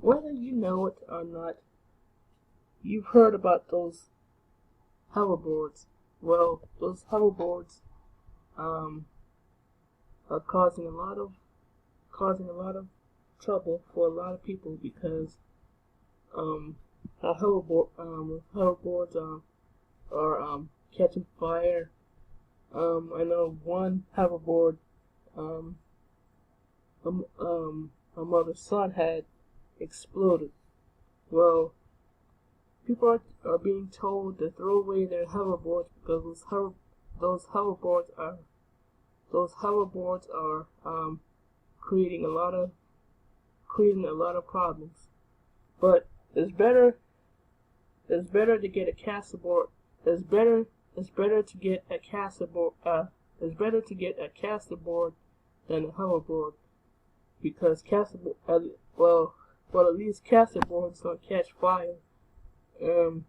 Whether you know it or not, you've heard about those hoverboards. Well, those hoverboards are causing a lot of trouble for a lot of people because hoverboards are catching fire. I know one hoverboard a mother's son had exploded. Well, people are being told to throw away their hoverboards because those hoverboards are creating a lot of problems. But it's better to get a Casterboard. It's better to get a Casterboard than a hoverboard because at least Casterboards don't catch fire. And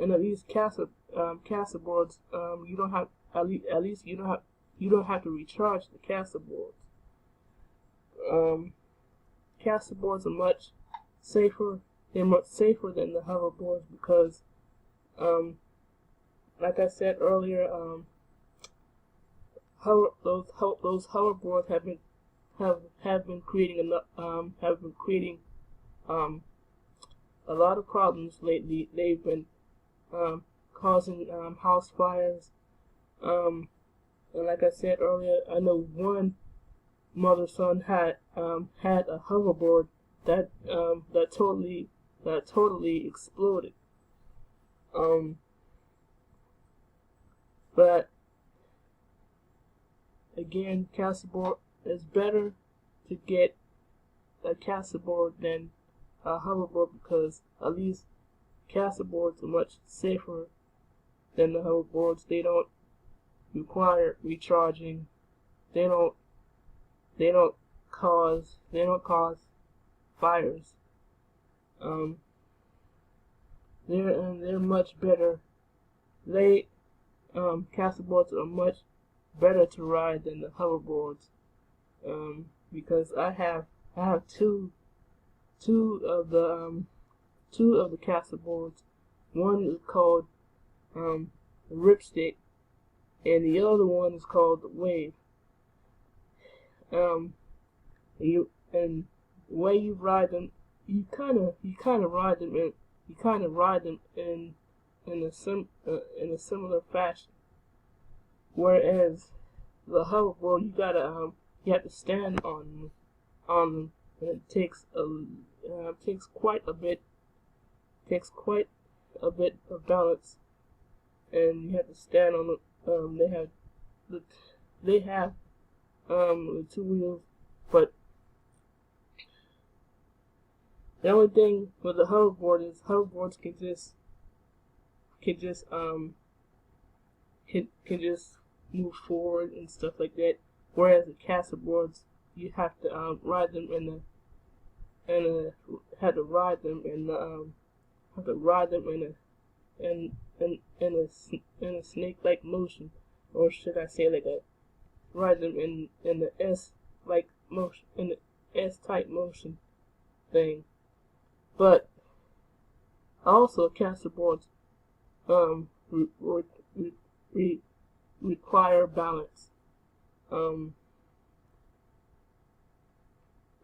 at least Casterboards you don't have you don't have to recharge the Casterboards. Casterboards are much safer. They're much safer than the hoverboards because like I said earlier, those hoverboards have been creating a lot of problems lately. They've been causing house fires. And like I said earlier, I know one mother's son had a hoverboard that totally exploded. But again, Casterboard is better to get a Casterboard than a hoverboard because at least Casterboards are much safer than the hoverboards. They don't require recharging. They don't cause fires. They're much better. Casterboards are much better to ride than the hoverboards. Because I have two of the Casterboards. One is called the Ripstick, and the other one is called the Wave. And the way you ride them, you kind of ride them in a similar fashion. Whereas the hoverboard, you have to stand on them, and it takes quite a bit of balance, and you have to stand on it. They have the two wheels, but the only thing with the hoverboard is hoverboards can just move forward and stuff like that. Whereas the Casterboards, you have to ride them in a snake-like motion, or should I say ride them in the S-like motion, in the S-type motion thing. But also Casterboards require balance.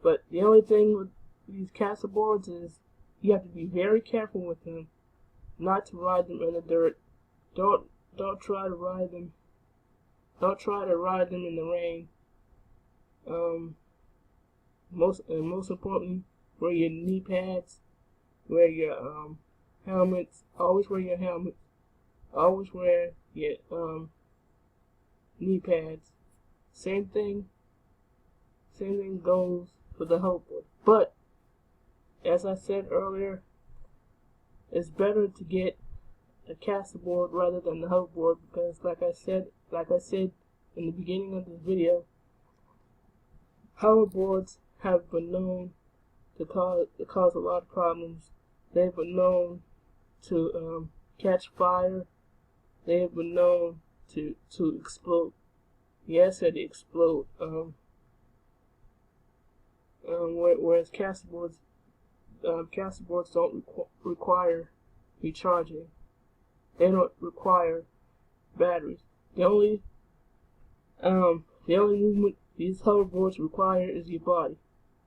But the only thing with these Casterboards is you have to be very careful with them, not to ride them in the dirt. Don't try to ride them. Don't try to ride them in the rain. Most importantly, wear your knee pads. Wear your helmets. Always wear your helmet. Always wear your knee pads. Same thing goes for the hoverboard. But as I said earlier, it's better to get a Casterboard rather than the hoverboard because, like I said in the beginning of this video, hoverboards have been known to cause a lot of problems. They've been known to catch fire. They have been known to explode. Yes, they explode. Whereas Casterboards Casterboards don't require recharging. They don't require batteries. The only movement these hoverboards require is your body.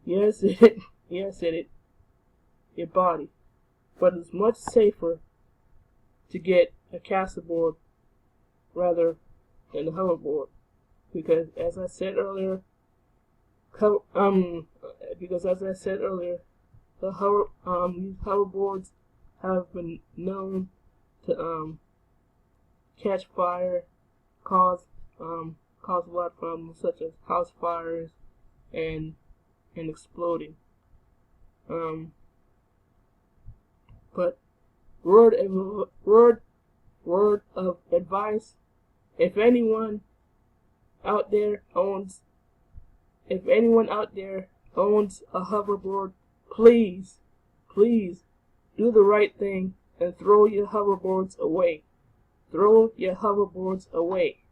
Yes, your body. But it's much safer to get a Casterboard rather than a hoverboard, because as I said earlier, the these hoverboards have been known to catch fire, cause a lot of problems such as house fires and exploding. But word of advice: if anyone out there owns a hoverboard, please do the right thing and throw your hoverboards away. Throw your hoverboards away.